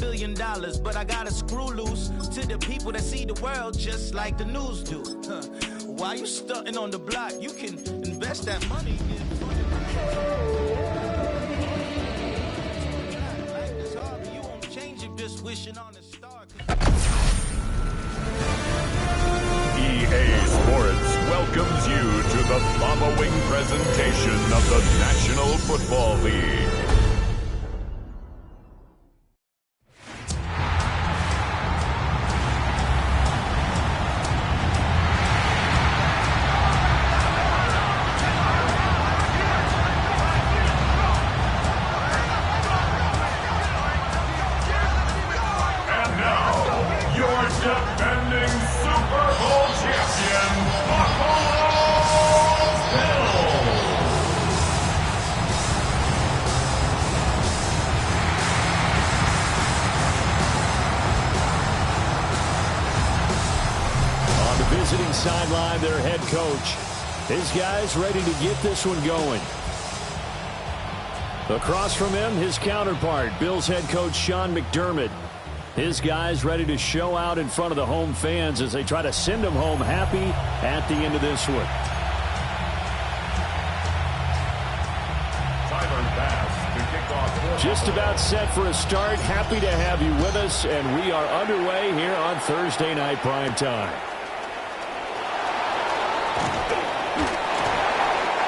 billion, but I got a screw loose to the people that see the world just like the news do. Why you stunting on the block? You can invest that money in you won't change it just wishing on a star. EA Sports welcomes you to the following presentation of the National Football League. Sideline, their head coach. His guys ready to get this one going. Across from him, his counterpart, Bills head coach Sean McDermott. His guys ready to show out in front of the home fans as they try to send them home happy at the end of this one. Just about set for a start. Happy to have you with us, and we are underway here on Thursday Night Prime Time.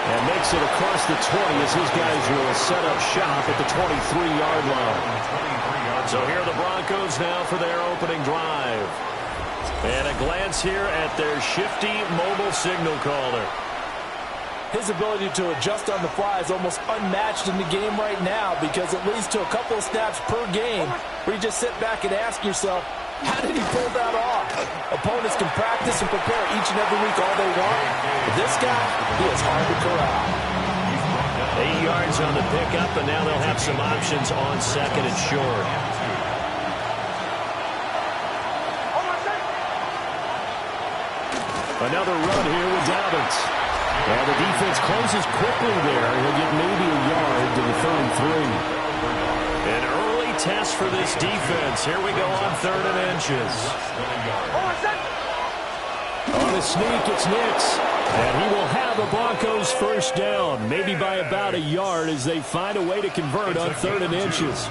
And makes it across the 20 as his guys will set up shop at the 23-yard line. So here are the Broncos now for their opening drive. And a glance here at their shifty mobile signal caller. His ability to adjust on the fly is almost unmatched in the game right now because it leads to a couple of snaps per game where you just sit back and ask yourself, how did he pull that off? Opponents can practice and prepare each and every week all they want. But this guy, he is hard to corral. 8 yards on the pickup, and now they'll have some options on second and short. Another run here with Dobbins. And the defense closes quickly there. He'll get maybe a yard to the 33. An early test for this defense. Here we go on 3rd and inches. On a sneak, it's Nix. And he will have the Broncos first down, maybe by about a yard as they find a way to convert on 3rd and inches.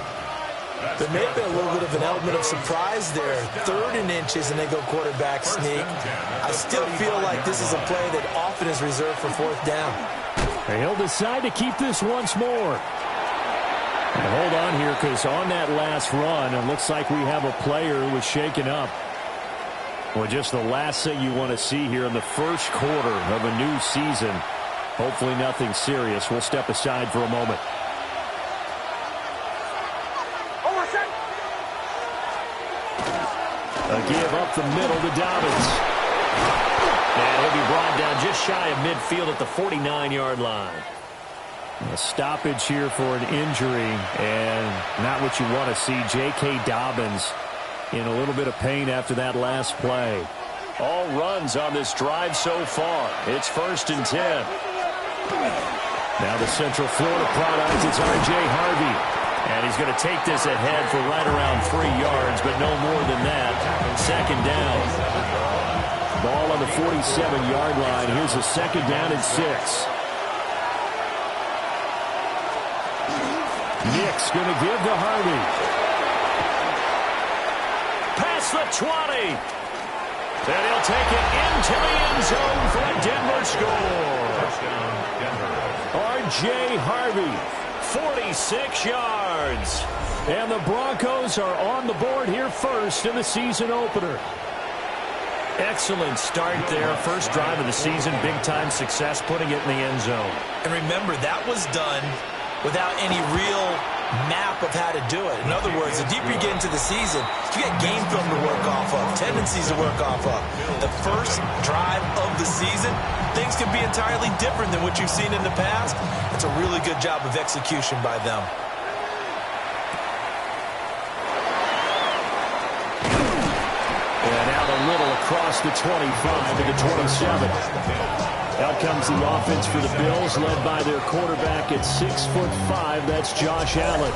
There may be a little bit of an element of surprise there. 3rd and inches and they go quarterback sneak. I still feel like this is a play that often is reserved for 4th down. And he'll decide to keep this once more. And hold on here because on that last run, it looks like we have a player who was shaken up. Well, just the last thing you want to see here in the first quarter of a new season. Hopefully nothing serious. We'll step aside for a moment. A give up the middle to Dobbins. And he'll be brought down just shy of midfield at the 49-yard line. A stoppage here for an injury, and not what you want to see. J.K. Dobbins in a little bit of pain after that last play. All runs on this drive so far. It's 1st and 10. Now the Central Florida product, it's R.J. Harvey. And he's going to take this ahead for right around 3 yards, but no more than that. 2nd down. Ball on the 47-yard line. Here's a 2nd down and 6. Nick's going to give to Harvey. Past the 20. And he'll take it into the end zone for a Denver score. R.J. Harvey, 46 yards. And the Broncos are on the board here first in the season opener. Excellent start there. First drive of the season. Big-time success putting it in the end zone. And remember, that was done without any real map of how to do it. In other words, the deeper you get into the season, you get game film to work off of, tendencies to work off of. The first drive of the season, things can be entirely different than what you've seen in the past. It's a really good job of execution by them. And And out a little across the 25 to the 27. Out comes the offense for the Bills, led by their quarterback at 6'5". That's Josh Allen.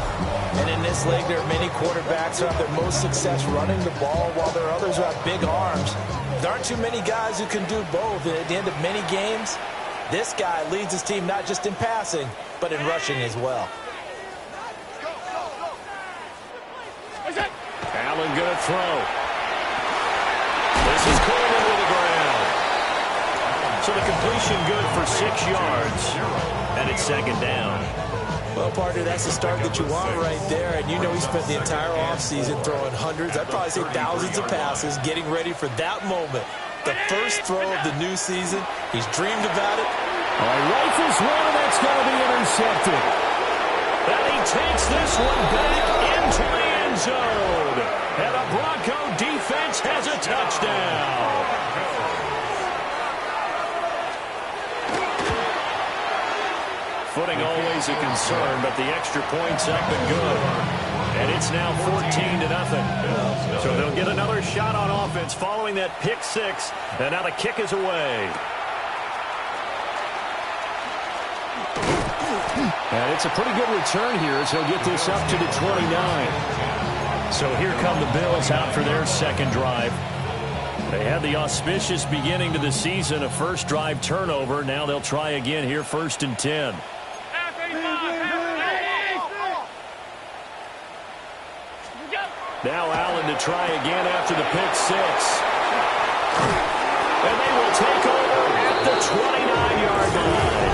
And in this league, there are many quarterbacks who have their most success running the ball, while there are others who have big arms. There aren't too many guys who can do both. And at the end of many games, this guy leads his team not just in passing, but in rushing as well. Allen going to throw. This is caught into the ground. So the completion good for 6 yards. And it's second down. Well, partner, that's the start that you want right there. And you know he spent the entire offseason throwing hundreds, I'd probably say thousands of passes, getting ready for that moment. The first throw of the new season. He's dreamed about it. Rifles one, and that's going to be intercepted. And he takes this one back into the end zone. And the Bronco defense has a touchdown. Footing always a concern, but the extra point's up and good. And it's now 14-0. So they'll get another shot on offense following that pick six. And now the kick is away. And it's a pretty good return here as he'll get this up to the 29. So here come the Bills out for their second drive. They had the auspicious beginning to the season, a first drive turnover. Now they'll try again here, 1st and 10. Now Allen to try again after the pick six. And they will take over at the 29-yard line.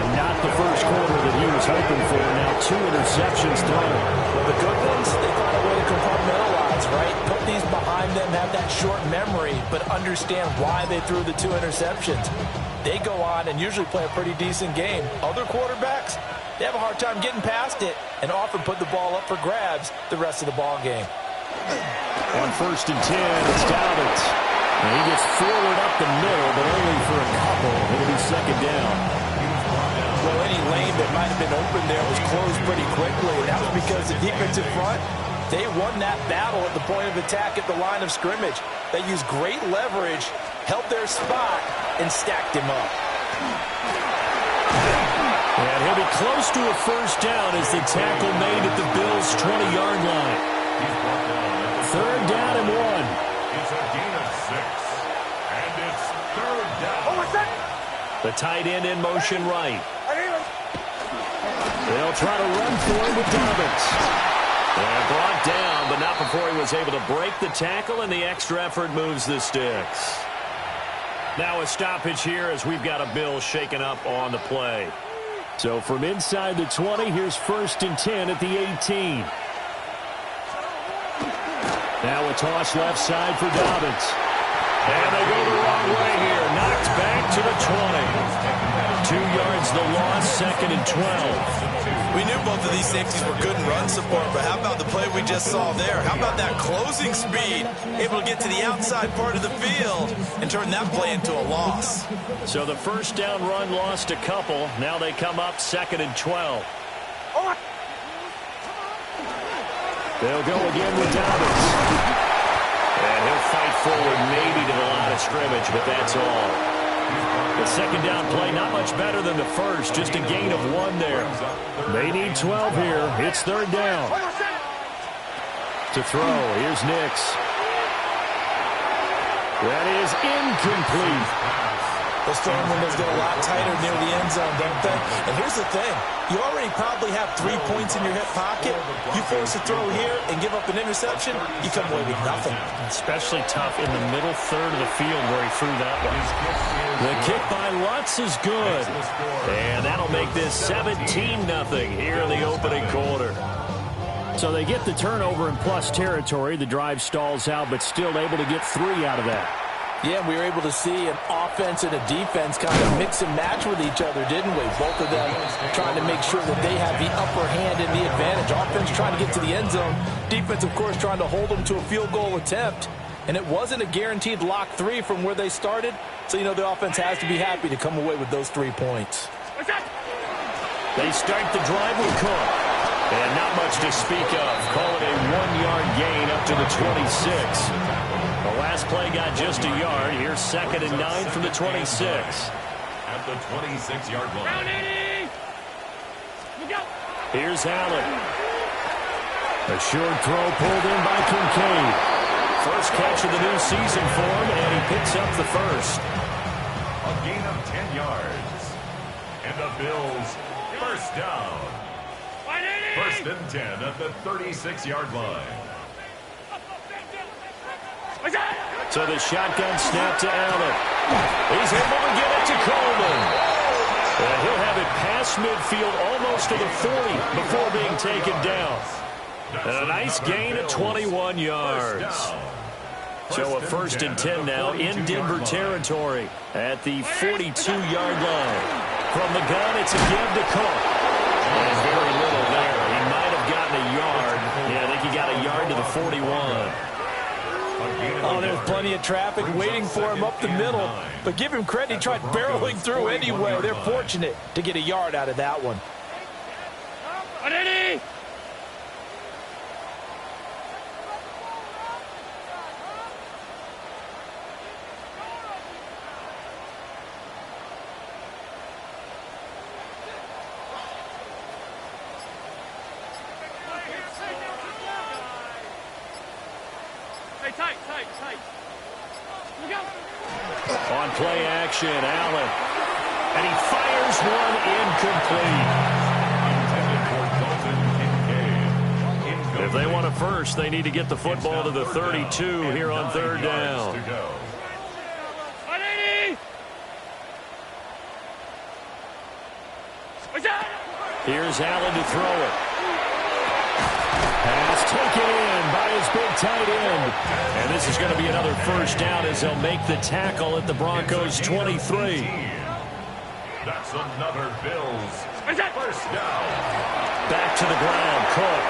And not the first quarter that he was hoping for. Now 2 interceptions thrown. Well, the good ones, they find a way to compartmentalize, right? Put these behind them, have that short memory, but understand why they threw the 2 interceptions. They go on and usually play a pretty decent game. Other quarterbacks, they have a hard time getting past it and often put the ball up for grabs the rest of the ball game. On 1st and 10, it's Dobbins. And he gets forward up the middle, but only for a couple. It'll be second down. Well, any lane that might have been open there was closed pretty quickly, and that was because the defensive front, they won that battle at the point of attack at the line of scrimmage. They used great leverage, held their spot, and stacked him up. And he'll be close to a first down as the tackle made at the Bills' 20-yard line. 3rd down and 1. It's a gain of 6. And it's 3rd down. The tight end in motion right. They'll try to run for him with Dobbins. And brought down, but not before he was able to break the tackle, and the extra effort moves the sticks. Now a stoppage here as we've got a Bill shaken up on the play. So from inside the 20, here's 1st and 10 at the 18. Now a toss left side for Dobbins. And they go the wrong way here. Knocked back to the 20. 2 yards the loss, 2nd and 12. We knew both of these safeties were good in run support, but how about the play we just saw there? How about that closing speed? Able to get to the outside part of the field and turn that play into a loss. So the first down run lost a couple. Now they come up 2nd and 12. They'll go again with Dobbins. And he'll fight forward maybe to the line of scrimmage, but that's all. The second down play not much better than the first, just a gain of 1 there. They need 12 here. It's 3rd down. To throw, here's Nix. That is incomplete. Those throwing windows get a lot tighter near the end zone, don't they? And here's the thing. You already probably have 3 points in your hip pocket. You force a throw here and give up an interception, you come away with nothing. Especially tough in the middle third of the field where he threw that one. The kick by Lutz is good. And that'll make this 17-0 here in the opening quarter. So they get the turnover in plus territory. The drive stalls out, but still able to get 3 out of that. Yeah, we were able to see an offense and a defense kind of mix and match with each other, didn't we? Both of them trying to make sure that they have the upper hand and the advantage. Offense trying to get to the end zone. Defense, of course, trying to hold them to a field goal attempt. And it wasn't a guaranteed lock 3 from where they started. So, you know, the offense has to be happy to come away with those 3 points. They start the drive with Cook. And not much to speak of. Call it a 1-yard gain up to the 26. The last play got just a yard. Here's 2nd and 9 from the 26. At the 26-yard line. Here's Allen. A short throw pulled in by Kincaid. First catch of the new season for him, and he picks up the first. A gain of 10 yards. And the Bills, first down. 1st and 10 at the 36-yard line. So the shotgun snap to Allen. He's able to get it to Coleman. And he'll have it past midfield almost to the 40 before being taken down. And a nice gain of 21 yards. So a 1st and 10 now in Denver territory at the 42-yard line. From the gun, it's a give to Cook. And very little there. He might have gotten a yard. Yeah, I think he got a yard to the 41. Oh, there's plenty of traffic waiting for him up the middle. But give him credit, he tried barreling through anyway. They're fortunate to get a yard out of that one. On play action, Allen. And he fires one incomplete. If they want a first, they need to get the football to the 32 here on 3rd down. Here's Allen to throw it. Pass taken in by his big tight end. And this is going to be another first down as they'll make the tackle at the Broncos 23. That's another Bills first down. Back to the ground, Cook.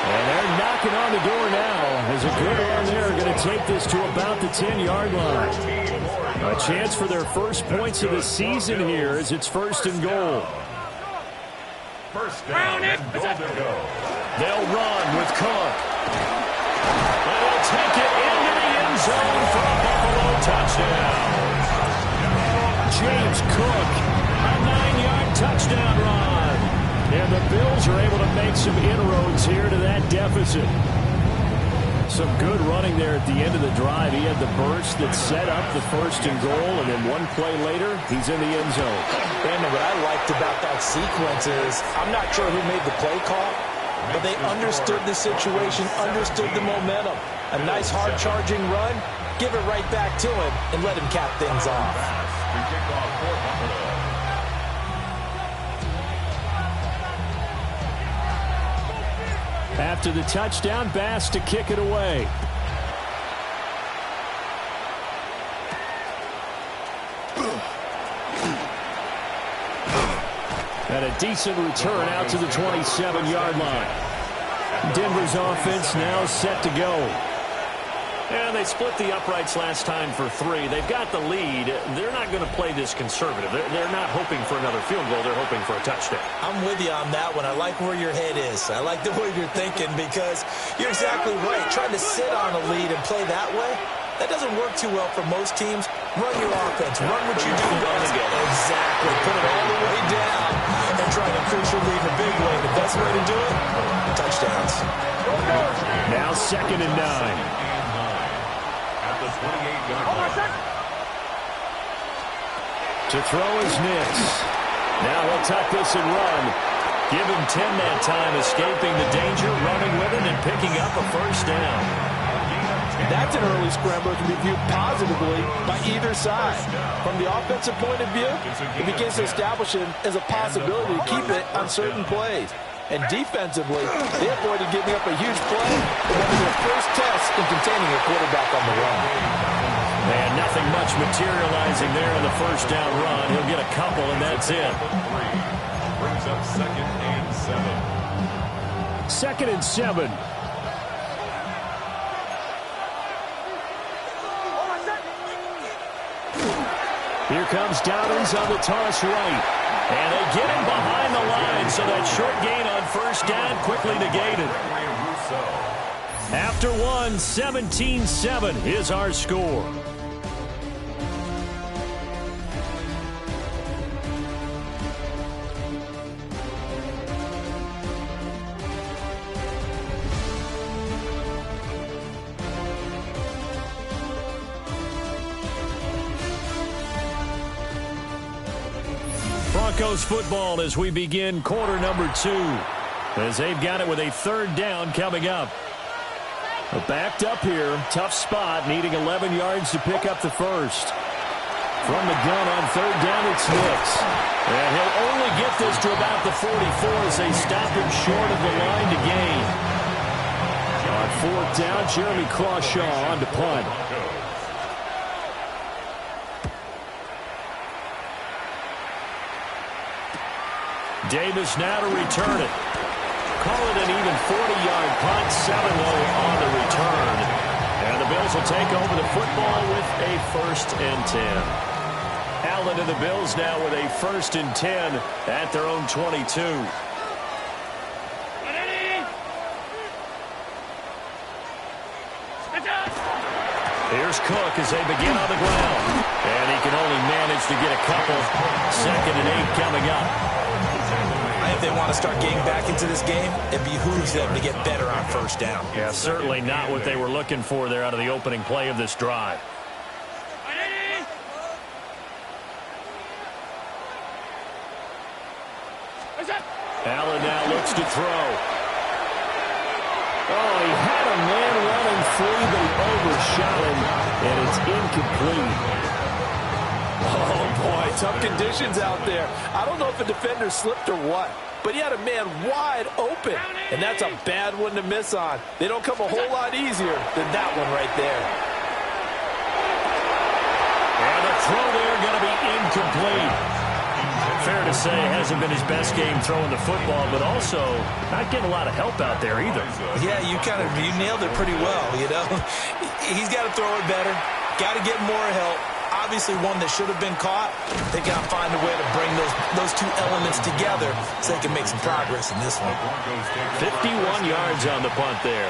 And they're knocking on the door now as a good run there going to take this to about the 10-yard line. A chance for their first points of the season here as it's 1st and goal. First down and goal to go. They'll run with Cook. And they'll take it into the end zone for a Buffalo touchdown. James Cook, a 9-yard touchdown run. And the Bills are able to make some inroads here to that deficit. Some good running there at the end of the drive. He had the burst that set up the 1st and goal, and then one play later, he's in the end zone. And what I liked about that sequence is, I'm not sure who made the play call, but they understood the situation, understood the momentum. A nice hard-charging run, give it right back to him, and let him cap things off. After the touchdown, Bass to kick it away. And a decent return out to the 27-yard line. Denver's offense now set to go. And they split the uprights last time for 3. They've got the lead. They're not going to play this conservative. They're not hoping for another field goal. They're hoping for a touchdown. I'm with you on that one. I like where your head is. I like the way you're thinking because you're exactly right. Trying to sit on a lead and play that way, that doesn't work too well for most teams. Run your offense. Run what you do best. Exactly. Put it all the way down and try to increase your lead in a big way. The best way to do it, touchdowns. Now 2nd and 9. The 28-yard line. To throw is Nix. Now he'll tuck this and run. Give him 10 that time, escaping the danger, running with it, and picking up a first down. That's an early scrambler that can be viewed positively by either side. From the offensive point of view, it begins to establish it as a possibility to keep it on certain plays. And defensively, they avoided giving up a huge play for one of their first tests in containing a quarterback on the run. And nothing much materializing there in the first down run. He'll get a couple, and that's it. Brings up 2nd and 7. 2nd and 7. Here comes Dobbins on the toss right. And they get him behind the line, so that short gain on first down quickly negated. After one, 17-7 is our score. Broncos football as we begin quarter number 2. As they've got it with a third down coming up. Backed up here, tough spot, needing 11 yards to pick up the first. From the gun on third down, it's Nicks. And he'll only get this to about the 44 as they stop him short of the line to gain. On fourth down, Jeremy Crawshaw on to punt. Davis now to return it. Call it an even 40-yard punt, 7-0 on the return. And the Bills will take over the football with a 1st and 10. Allen and the Bills now with a 1st and 10 at their own 22. Here's Cook as they begin on the ground. And he can only manage to get a couple. 2nd and 8 coming up. If they want to start getting back into this game, it behooves them to get better on first down. Yeah, certainly not what they were looking for there out of the opening play of this drive. Allen now looks to throw. Oh, he had a man running free, but he overshot him, and it's incomplete. Oh, boy, tough conditions out there. I don't know if a defender slipped or what, but he had a man wide open, and that's a bad one to miss on. They don't come a whole lot easier than that one right there. And the throw there going to be incomplete. Fair to say, it hasn't been his best game throwing the football, but also not getting a lot of help out there either. Yeah, you nailed it pretty well, you know. He's got to throw it better, got to get more help. Obviously one that should have been caught. They got to find a way to bring those two elements together so they can make some progress in this one. 51 yards on the punt there.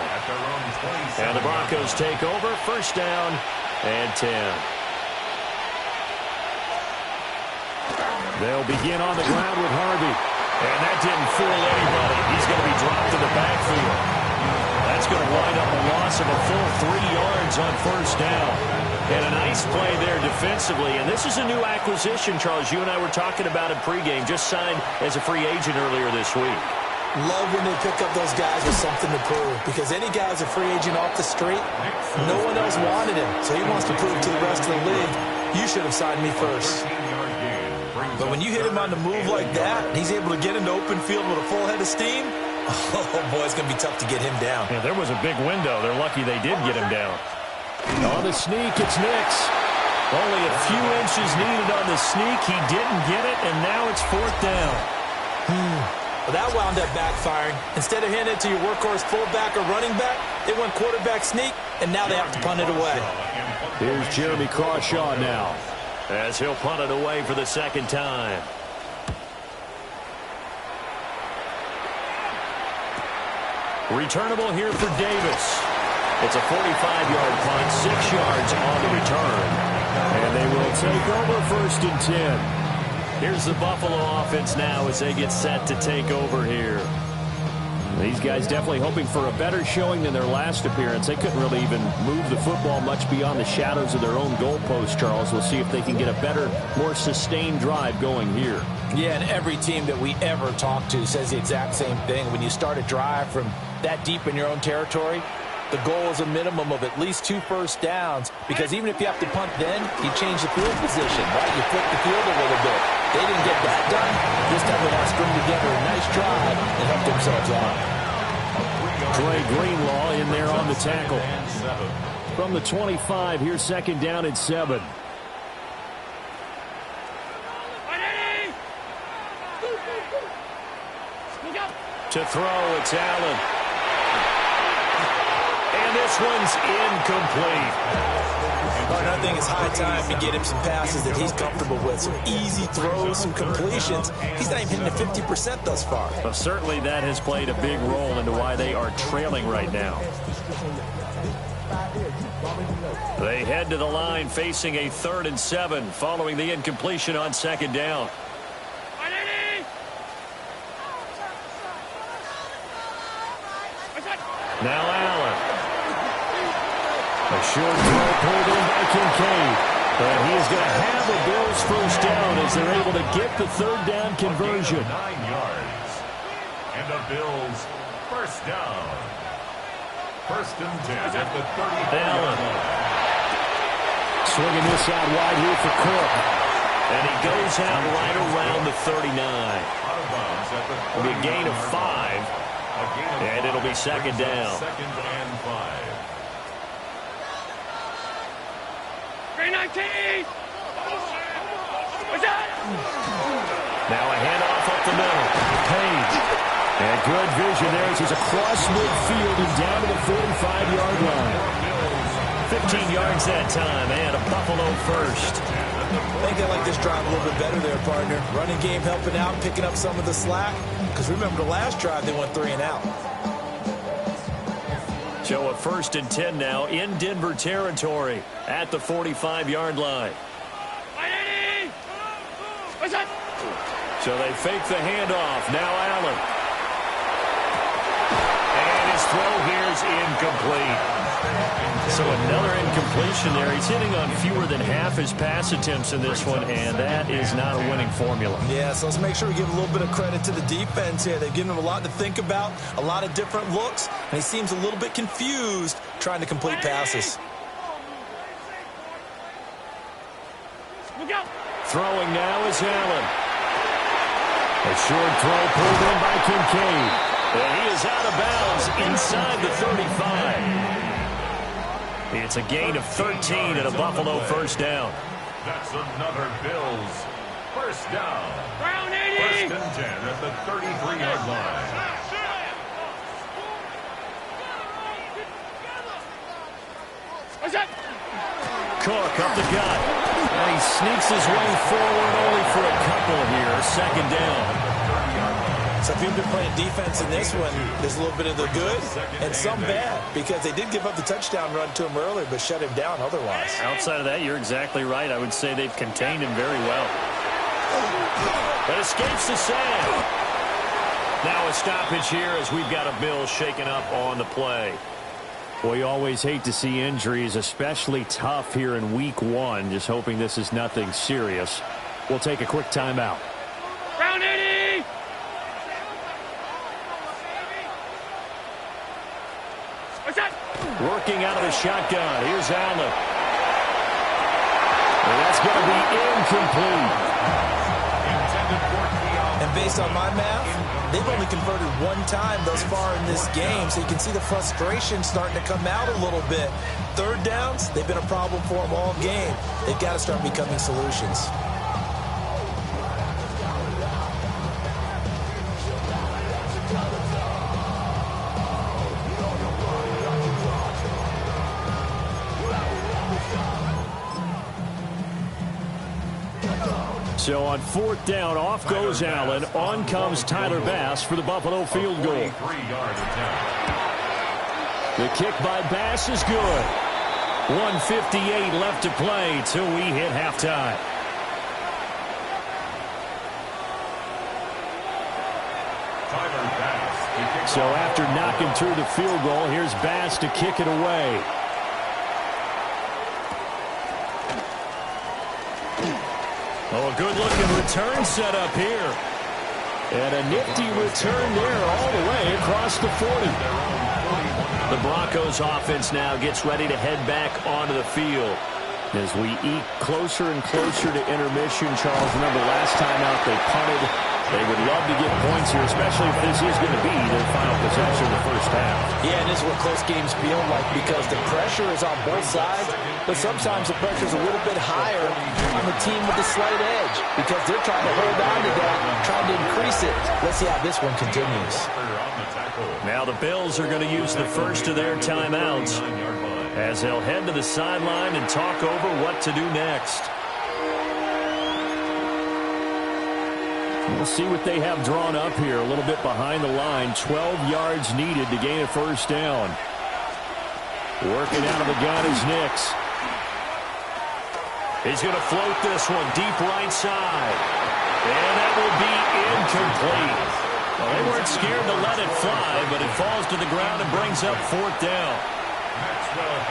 And the Broncos take over, 1st down and 10. They'll begin on the ground with Harvey. And that didn't fool anybody. He's going to be dropped to the backfield. That's going to wind up a loss of a full 3 yards on 1st down. And a nice play there defensively. And this is a new acquisition, Charles. You and I were talking about it pregame. Just signed as a free agent earlier this week. Love when they pick up those guys with something to prove. Because any guy's a free agent off the street, no one else wanted him. So he wants to prove to the rest of the league, you should have signed me first. But when you hit him on the move like that, and he's able to get into open field with a full head of steam, oh, boy, it's going to be tough to get him down. Yeah, there was a big window. They're lucky they did get him down. On the sneak, it's Nicks. Only a few inches needed on the sneak. He didn't get it, and now it's 4th down. Well, that wound up backfiring. Instead of handing it to your workhorse fullback or running back, they went quarterback sneak, and now they have to punt it away. Here's Jeremy Crawshaw now, as he'll punt it away for the 2nd time. Returnable here for Davis. It's a 45-yard punt, 6 yards on the return. And they will take over 1st and 10. Here's the Buffalo offense now as they get set to take over here. These guys definitely hoping for a better showing than their last appearance. They couldn't really even move the football much beyond the shadows of their own goalpost, Charles. We'll see if they can get a better, more sustained drive going here. Yeah, and every team that we ever talk to says the exact same thing. When you start a drive from that deep in your own territory, the goal is a minimum of at least 2 first downs, because even if you have to punt then, you change the field position, right? You flip the field a little bit. They didn't get that done. This time they want to string together a nice drive and help themselves out. Trey Greenlaw in there on the tackle. From the 25, here's 2nd down and 7. To throw, it's Allen. And this one's incomplete. And I think it's high time to get him some passes that he's comfortable with. Some easy throws, some completions. He's not even hitting the 50% thus far. Well, certainly that has played a big role into why they are trailing right now. They head to the line facing a 3rd and 7 following the incompletion on 2nd down. Now Allen. A short throw pulled in by Kincaid. But he is going to have a Bills first down as they're able to get the 3rd down conversion. 9 yards. And the Bills first down. 1st and 10 at the 30. Allen. Swinging this out wide here for Cook. And he goes out right around the 39. It'll be a gain of 5. And it'll be 2nd down. 2nd and 5. 319! Now a handoff up the middle. Page. And good vision there as he's across midfield and down to the 45-yard line. 15 yards that time and a Buffalo first. I think I like this drive a little bit better there, partner. Running game helping out, picking up some of the slack. Because remember, the last drive, they went 3 and out. So a 1st and 10 now in Denver territory at the 45-yard line. So they fake the handoff. Now Allen. And his throw here is incomplete. So another incompletion there. He's hitting on fewer than half his pass attempts in this one, and that is not a winning formula. Yeah, so let's make sure we give a little bit of credit to the defense here. They've given him a lot to think about, a lot of different looks, and he seems a little bit confused trying to complete passes. Throwing now is Allen. A short throw pulled in by Kincaid. And he is out of bounds inside the 35. It's a gain of 13 and a Buffalo first down. That's another Bills first down. 1st and 10 at the 33-yard line. Cook up the gut. And he sneaks his way forward only for a couple here. 2nd down. So if you've been playing defense in this one, there's a little bit of the good and some bad, because they did give up the touchdown run to him earlier, but shut him down otherwise. Outside of that, you're exactly right. I would say they've contained him very well. But escapes the sack. Now a stoppage here as we've got a Bill shaken up on the play. Well, you always hate to see injuries, especially tough here in week 1. Just hoping this is nothing serious. We'll take a quick timeout. Round 80! Working out of the shotgun. Here's Allen. And that's going to be incomplete. And based on my math, they've only converted 1 time thus far in this game, so you can see the frustration starting to come out a little bit. 3rd downs, they've been a problem for them all game. They've got to start becoming solutions. So on 4th down, off goes Allen. On comes Tyler Bass for the Buffalo field goal. The kick by Bass is good. 1:58 left to play till we hit halftime. So after knocking through the field goal, here's Bass to kick it away. Oh, a good-looking return set up here. And a nifty return there all the way across the 40. The Broncos offense now gets ready to head back onto the field. As we eke closer and closer to intermission, Charles, remember last time out they punted. They would love to get points here, especially if this is going to be their final possession in the first half. Yeah, and this is what close games feel like, because the pressure is on both sides, but sometimes the pressure is a little bit higher on the team with the slight edge, because they're trying to hold on to that, trying to increase it. Let's see how this one continues. Now the Bills are going to use the first of their timeouts. as they'll head to the sideline and talk over what to do next. We'll see what they have drawn up here. A little bit behind the line. 12 yards needed to gain a first down. Working out of the gun is Nix. He's going to float this one deep right side. And that will be incomplete. Well, they weren't scared to let it fly, but it falls to the ground and brings up fourth down.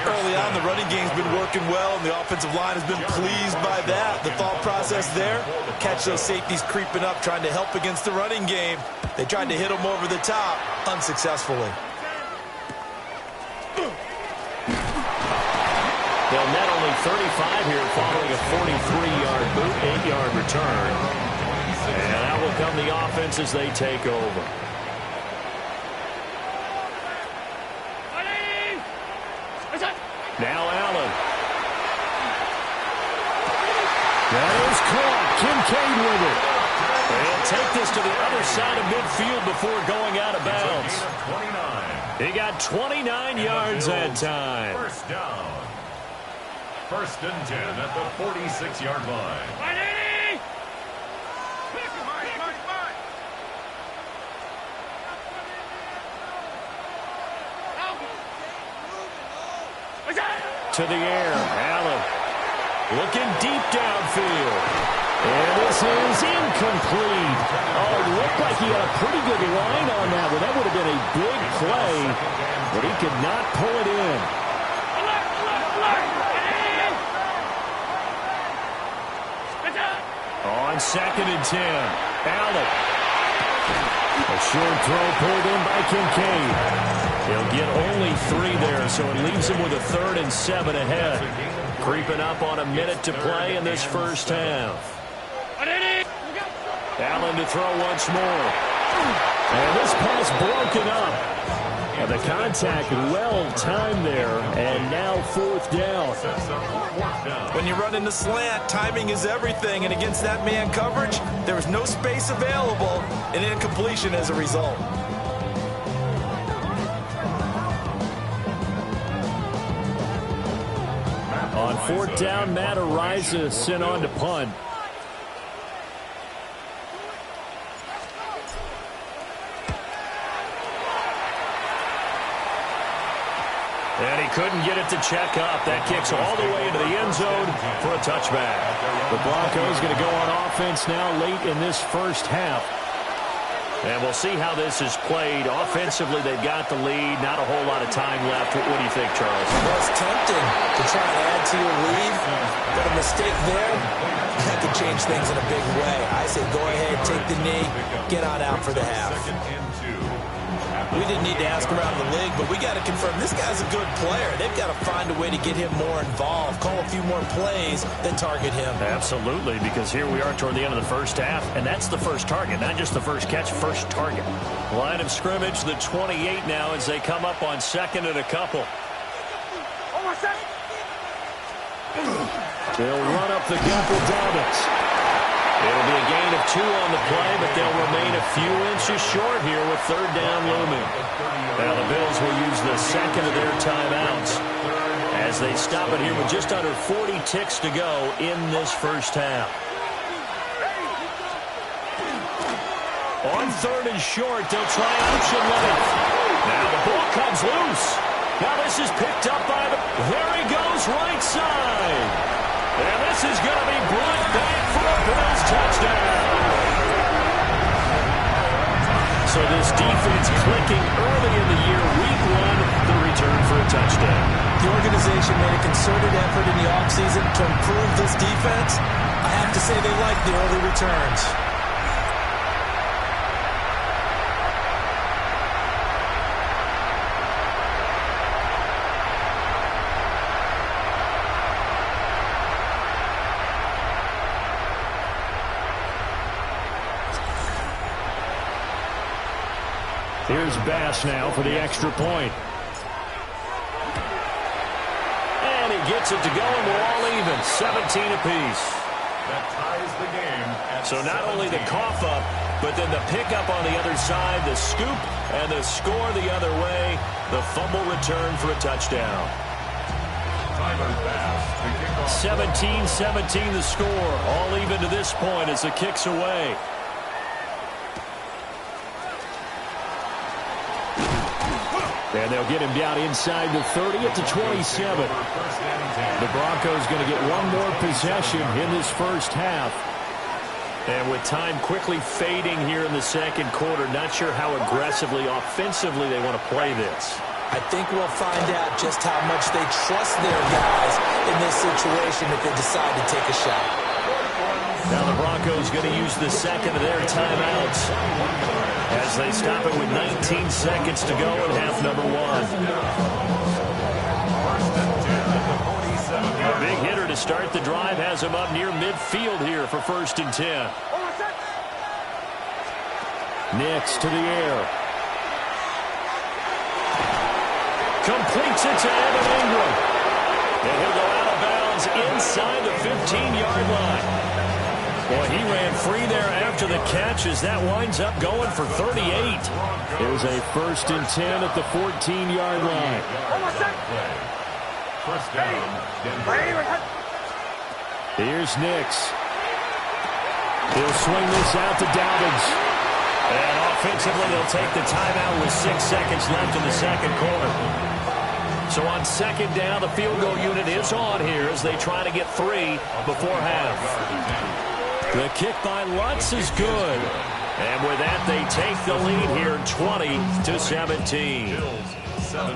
Early on, the running game's been working well, and the offensive line has been pleased by that. The thought process there, catch those safeties creeping up, trying to help against the running game. They tried to hit them over the top, unsuccessfully. They'll net only 35 here following a 43-yard boot, 8-yard return. And out will come the offense as they take over. Now Allen. That is caught. Kincaid with it. They'll take this to the other side of midfield before going out of bounds. He got 29 yards that time. First down. First and 10 at the 46-yard line. To the air, Allen looking deep downfield. And this is incomplete. Oh, it looked like he had a pretty good line on that one. That would have been a big play, but he could not pull it in. On 2nd and 10, Allen. A short throw pulled in by Kincaid. He'll get only 3 there, so it leaves him with a 3rd and 7 ahead. Creeping up on a minute to play in this first half. Allen to throw once more. And this pass broken up. And the contact well timed there, and now 4th down. When you run into slant, timing is everything, and against that man coverage, there was no space available, and incompletion as a result. On 4th down, Matt Ariza sent on to punt. And he couldn't get it to check up. That kicks all the way into the end zone for a touchback. The Broncos going to go on offense now late in this first half. And we'll see how this is played. Offensively, they've got the lead. Not a whole lot of time left. What do you think, Charles? Well, it's tempting to try and add to your lead, but a mistake there, that could change things in a big way. I say go ahead, take the knee, get on out for the half. We didn't need to ask around the league, but we got to confirm this guy's a good player. They've got to find a way to get him more involved, call a few more plays, then target him. Absolutely, because here we are toward the end of the first half, and that's the first target, not just the first catch, first target. Line of scrimmage, the 28 now as they come up on 2nd and a couple. They'll run up the gut with Dobbins. It'll be a gain of 2 on the play, but they'll remain a few inches short here with 3rd down looming. Now the Bills will use the 2nd of their timeouts as they stop it here with just under 40 ticks to go in this first half. On 3rd and short, they'll try option left. Now the ball comes loose. Now this is picked up by the... There he goes, right side. And this is going to be brought back for a Bills touchdown. So this defense clicking early in the year, week 1, the return for a touchdown. The organization made a concerted effort in the offseason to improve this defense. I have to say they like the early returns. Here's Bass now for the extra point. And he gets it to go, and we're all even, 17 apiece. That ties the game at So not 17. only the cough up, but then the pickup on the other side, the scoop, and the score the other way, the fumble return for a touchdown. 17-17 the score. All even to this point as the kick's away. And they'll get him down inside the 30 at the 27. The Broncos going to get one more possession in this first half. And with time quickly fading here in the second quarter, not sure how aggressively, offensively they want to play this. I think we'll find out just how much they trust their guys in this situation if they decide to take a shot. Now the Broncos going to use the second of their timeouts as they stop it with 19 seconds to go in half number one. A big hitter to start the drive has him up near midfield here for 1st and 10. Nix to the air. Completes it to Evan Ingram. And he'll go out of bounds inside the 15-yard line. Boy, he ran free there after the catch as that winds up going for 38. It was a 1st and 10 at the 14-yard line. First down, Denver. Here's Nix. He'll swing this out to Dobbins. And offensively, they'll take the timeout with 6 seconds left in the second quarter. So on second down, the field goal unit is on here as they try to get 3 before half. The kick by Lutz is good. And with that, they take the lead here 20-17.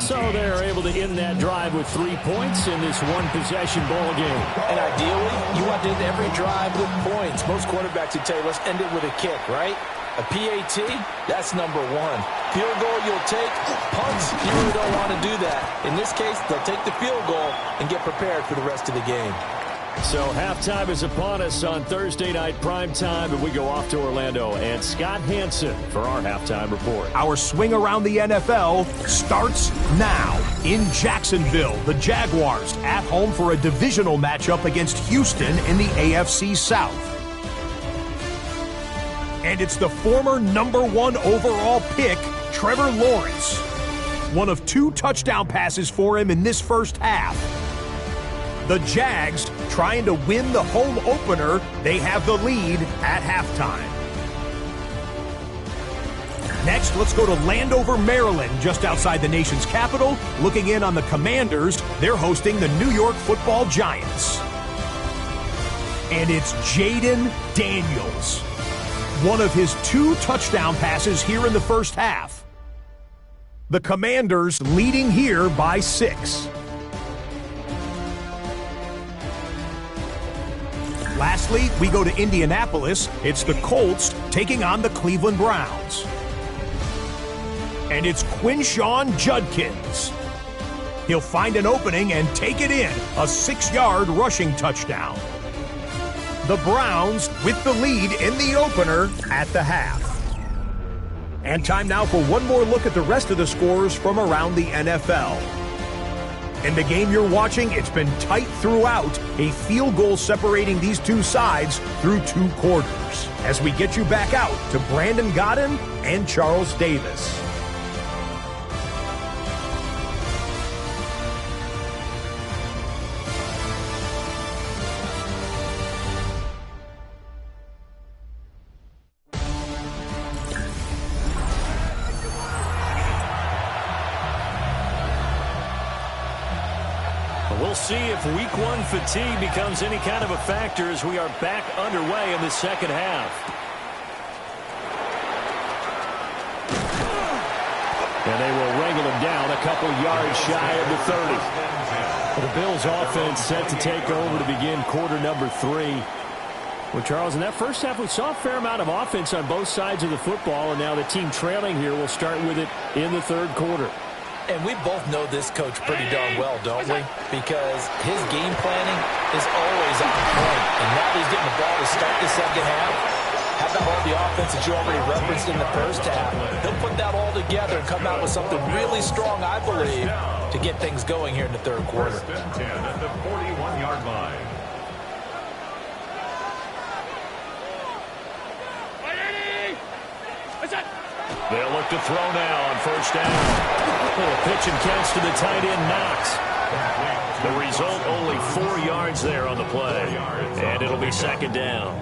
So they're able to end that drive with 3 points in this one-possession ball game. And ideally, you want to end every drive with points. Most quarterbacks would tell you, let's end it with a kick, right? A PAT, that's number one. Field goal you'll take. Punts, you really don't want to do that. In this case, they'll take the field goal and get prepared for the rest of the game. So halftime is upon us on Thursday night primetime, and we go off to Orlando. And Scott Hansen for our halftime report. Our swing around the NFL starts now. In Jacksonville, the Jaguars at home for a divisional matchup against Houston in the AFC South. And it's the former #1 overall pick, Trevor Lawrence. One of 2 touchdown passes for him in this first half. The Jags trying to win the home opener. They have the lead at halftime. Next, let's go to Landover, Maryland, just outside the nation's capital. Looking in on the Commanders, they're hosting the New York Football Giants. And it's Jaden Daniels. One of his 2 touchdown passes here in the first half. The Commanders leading here by 6. Lastly, we go to Indianapolis. It's the Colts taking on the Cleveland Browns. And it's Quinshawn Judkins. He'll find an opening and take it in. A 6-yard rushing touchdown. The Browns with the lead in the opener at the half. And time now for one more look at the rest of the scores from around the NFL. In the game you're watching, it's been tight throughout. A field goal separating these two sides through 2 quarters. As we get you back out to Brandon Godden and Charles Davis. We'll see if week 1 fatigue becomes any kind of a factor as we are back underway in the second half. And they will wrangle him down a couple yards shy of the 30. The Bills offense set to take over to begin quarter number 3. Well, Charles, in that first half, we saw a fair amount of offense on both sides of the football, and now the team trailing here will start with it in the third quarter. And we both know this coach pretty darn well, don't we? Because his game planning is always on point. And now he's getting the ball to start the second half. How about all the offense that you already referenced in the first half? He'll put that all together and come out with something really strong, I believe, to get things going here in the third quarter. First and 10 at the 41-yard line. They'll look to throw now on first down. Little pitch and catch to the tight end, Knox. The result, only 4 yards there on the play. And it'll be second down.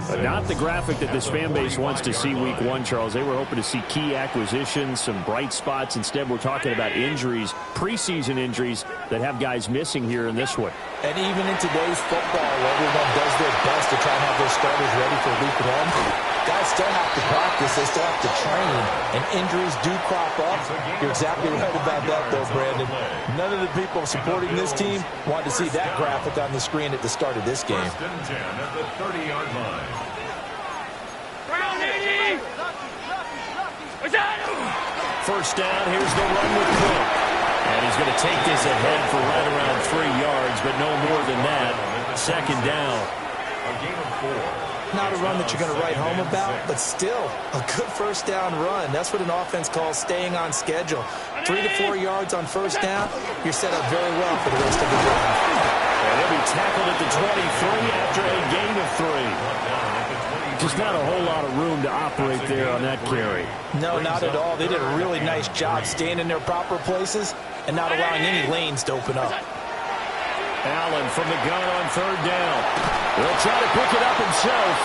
But not the graphic that this fan base wants to see week 1, Charles. They were hoping to see key acquisitions, some bright spots. Instead, we're talking about injuries, preseason injuries that have guys missing here in this one. And even in today's football, everyone does their best to try and have their starters ready for week 1. Guys still have to practice. They still have to train. And injuries do crop up. You're exactly right about that, though, Brandon. None of the people supporting this team want to see that graphic on the screen at the start of this game. First and 10 at the 30-yard line. First down, here's the run with Cook. And he's going to take this ahead for right around 3 yards, but no more than that. Second down. A gain of 4. Not a run that you're going to write home about, but still a good first down run. That's what an offense calls staying on schedule. 3 to 4 yards on first down, you're set up very well for the rest of the drive. And he'll be tackled at the 23 after a gain of 3. Just not a whole lot of room to operate there on that carry. No, not at all. They did a really nice job staying in their proper places and not allowing any lanes to open up. Allen from the gun on third down. He'll try to pick it up himself.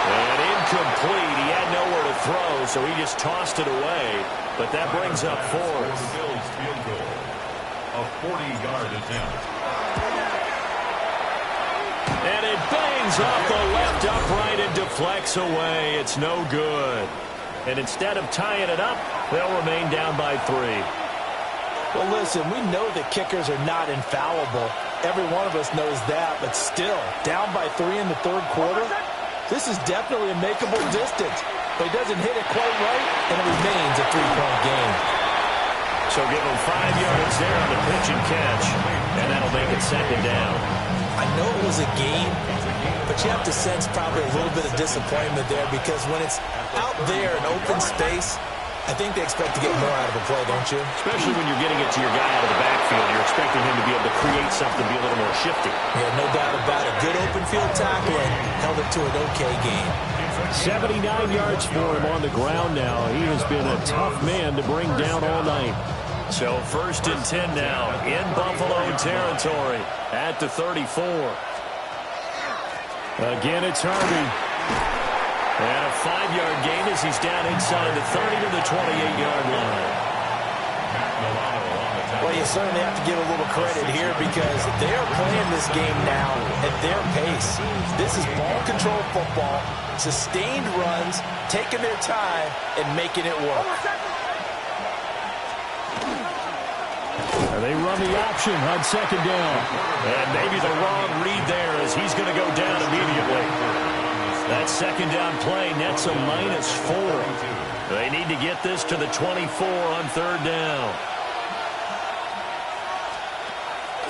And incomplete. He had nowhere to throw, so he just tossed it away. But that brings up fourth. The Bills field goal. A 40-yard attempt. And it bangs off the left upright and deflects away. It's no good. And instead of tying it up, they'll remain down by 3. Well, listen, we know that kickers are not infallible. Every one of us knows that, but still, down by 3 in the third quarter, this is definitely a makeable distance. But he doesn't hit it quite right, and it remains a 3-point game. So give him 5 yards there on the pitch and catch, and that'll make it second down. I know it was a game, but you have to sense probably a little bit of disappointment there because when it's out there in open space, I think they expect to get more out of a play, don't you? Especially when you're getting it to your guy out of the backfield. You're expecting him to be able to create something, be a little more shifty. Yeah, no doubt about it. Good open field tackling held it to an okay game. 79 yards for him on the ground now. He has been a tough man to bring down all night. So first and 10 now in Buffalo territory at the 34. Again, it's Harvey. And a 5-yard gain as he's down inside the 30 to the 28-yard line. Well, you certainly have to give a little credit here because they're playing this game now at their pace. This is ball control football, sustained runs, taking their time, and making it work. They run the option on second down. And maybe the wrong read there as he's going to go down immediately. That second down play nets a -4. They need to get this to the 24 on third down.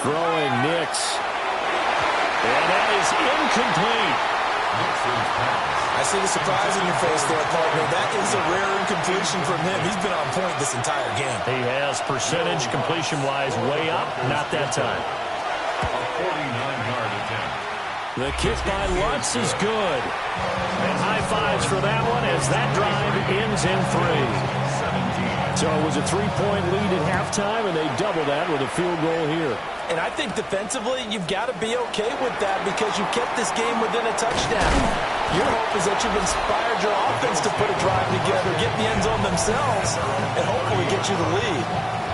Throwing Nix. And that is incomplete. I see the surprise in your face there, partner. That is a rare incompletion from him. He's been on point this entire game. He has percentage completion-wise way up. Not that time. A 49-yard attempt. The kick by Lutz is good. And high fives for that one as that drive ends in 3. So it was a 3-point lead at halftime, and they double that with a field goal here. And I think defensively, you've got to be okay with that because you kept this game within a touchdown. Your hope is that you've inspired your offense to put a drive together, get in the end zone themselves, and hopefully get you the lead.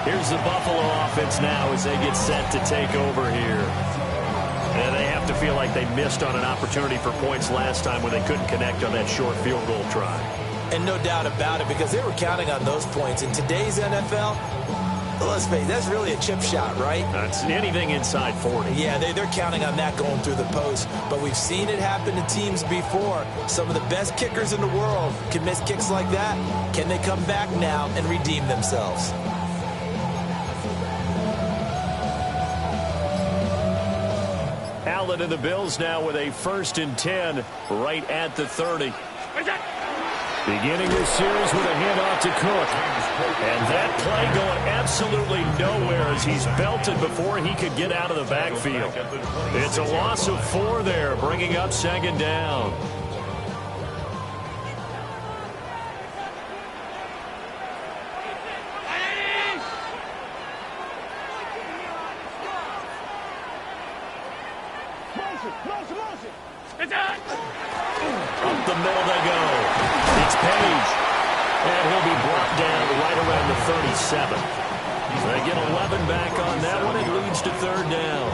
Here's the Buffalo offense now as they get set to take over here. And they have to feel like they missed on an opportunity for points last time when they couldn't connect on that short field goal try. And no doubt about it, because they were counting on those points. In today's NFL, let's face it, that's really a chip shot, right? That's anything inside 40. Yeah, they're counting on that going through the post. But we've seen it happen to teams before. Some of the best kickers in the world can miss kicks like that. Can they come back now and redeem themselves? Allen and the Bills now with a 1st and 10 right at the 30. Beginning this series with a handoff to Cook. And that play going absolutely nowhere as he's belted before he could get out of the backfield. It's a loss of 4 there, bringing up second down. Up the middle they go. It's Page. And he'll be brought down right around the 37. They get 11 back on that one. It leads to third down.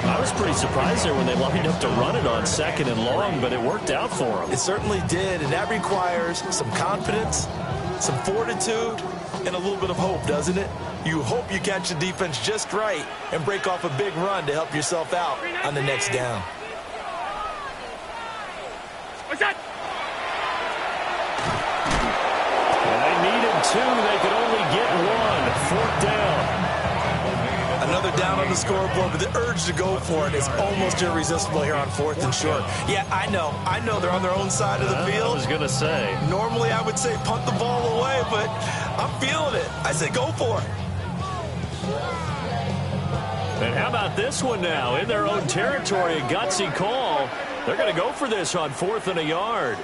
I was pretty surprised there when they lined up to run it on second and long, but it worked out for them. It certainly did, and that requires some confidence, some fortitude, and a little bit of hope, doesn't it? You hope you catch the defense just right and break off a big run to help yourself out on the next down. What's that? They needed two. They could only get one. Fourth down. Another down on the scoreboard, but the urge to go for it is almost irresistible here on fourth and short. Yeah, I know they're on their own side of the field. I was going to say. Normally I would say punt the ball away, but I'm feeling it. I say go for it. And how about this one now? In their own territory, a gutsy call. They're going to go for this on 4th and a yard.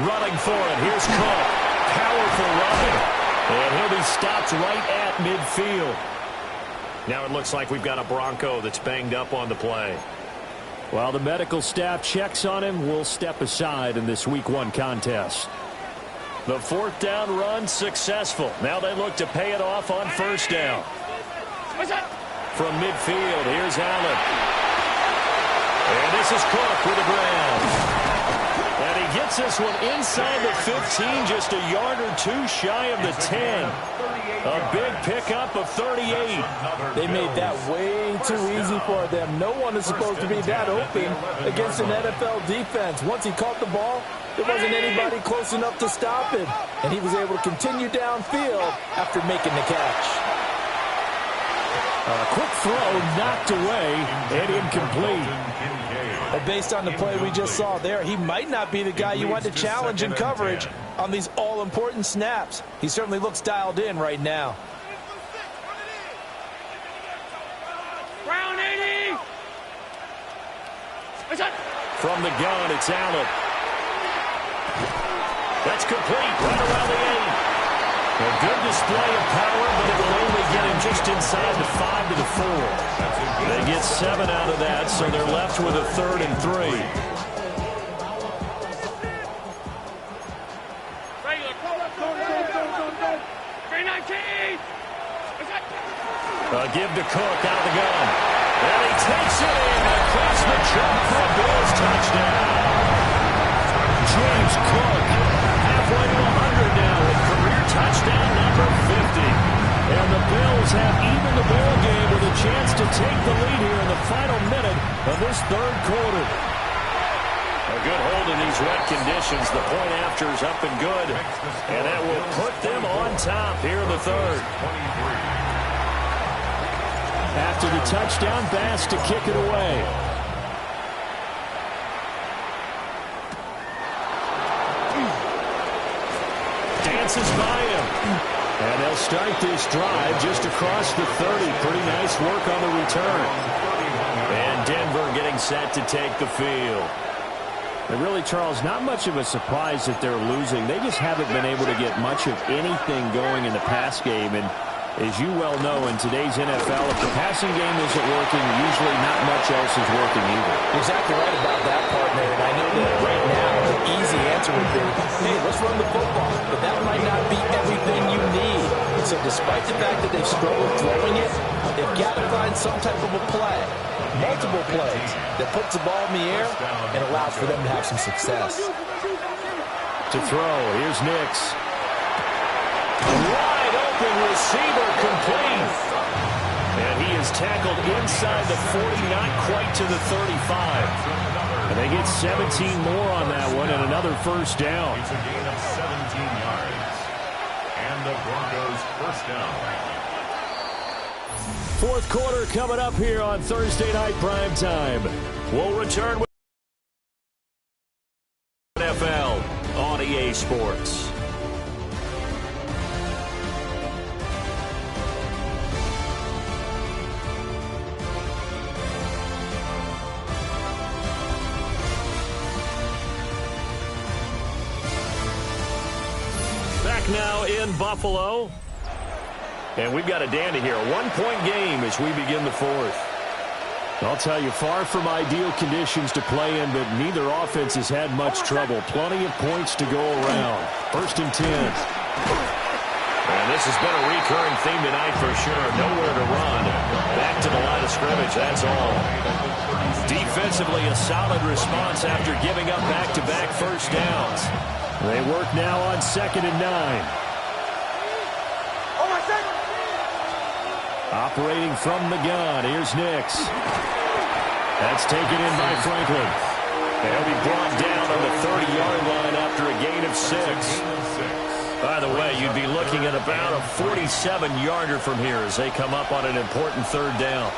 Running for it. Here's Cook. Powerful running. And he'll be stopped right at midfield. Now it looks like we've got a Bronco that's banged up on the play. While the medical staff checks on him, we'll step aside in this Week 1 contest. The fourth down run successful. Now they look to pay it off on first down. From midfield, here's Allen. And this is Cook with a grab. And he gets this one inside the 15, just a yard or two shy of the 10. A big pickup of 38. They made that way too easy for them. No one is supposed to be that open against an NFL defense. Once he caught the ball, there wasn't anybody close enough to stop it. And he was able to continue downfield after making the catch. A quick throw knocked away and incomplete. Well, based on the play we just saw there, he might not be the guy you want to challenge in coverage on these all-important snaps. He certainly looks dialed in right now. Brown 80. From the gun, it's Allen. That's complete right around the 8. A good display of power, but it will only get him just inside the 5 to the 4. They get 7 out of that, so they're left with a 3rd and 3. Give to Cook out of the gun. And he takes it in across the chalk for a Bills touchdown. James Cook halfway to 100 now with career touchdown number 50. And the Bills have even the ball game with a chance to take the lead here in the final minute of this third quarter. A good hold in these wet conditions. The point after is up and good. And that will put them on top here in the third. After the touchdown, Bass to kick it away. Dances by him. And they'll start this drive just across the 30. Pretty nice work on the return. And Denver getting set to take the field. And really, Charles, not much of a surprise that they're losing. They just haven't been able to get much of anything going in the pass game. And as you well know, in today's NFL, if the passing game isn't working, usually not much else is working either. You're exactly right about that, partner. And I know that right now the easy answer would be, hey, let's run the football. But that might not be everything you need. And so despite the fact that they've struggled throwing it, they've got to find some type of a play, multiple plays, that puts the ball in the air and allows for them to have some success. To throw, here's Nix. Wide open receiver complete. And he is tackled inside the 40, not quite to the 35. And they get 17 more on that one and another first down. It's a gain of 17 yards. And the Broncos first down. Fourth quarter coming up here on Thursday Night Primetime. We'll return with NFL on EA Sports. Back now in Buffalo. And we've got a dandy here. A 1-point game as we begin the fourth. I'll tell you, far from ideal conditions to play in, but neither offense has had much trouble. Plenty of points to go around. 1st and 10. And this has been a recurring theme tonight for sure. Nowhere to run. Back to the line of scrimmage, that's all. Defensively, a solid response after giving up back-to-back first downs. They work now on 2nd and 9. Operating from the gun, here's Nix. That's taken in by Franklin. They'll be brought down on the 30-yard line after a gain of 6. By the way, you'd be looking at about a 47-yarder from here as they come up on an important 3rd down.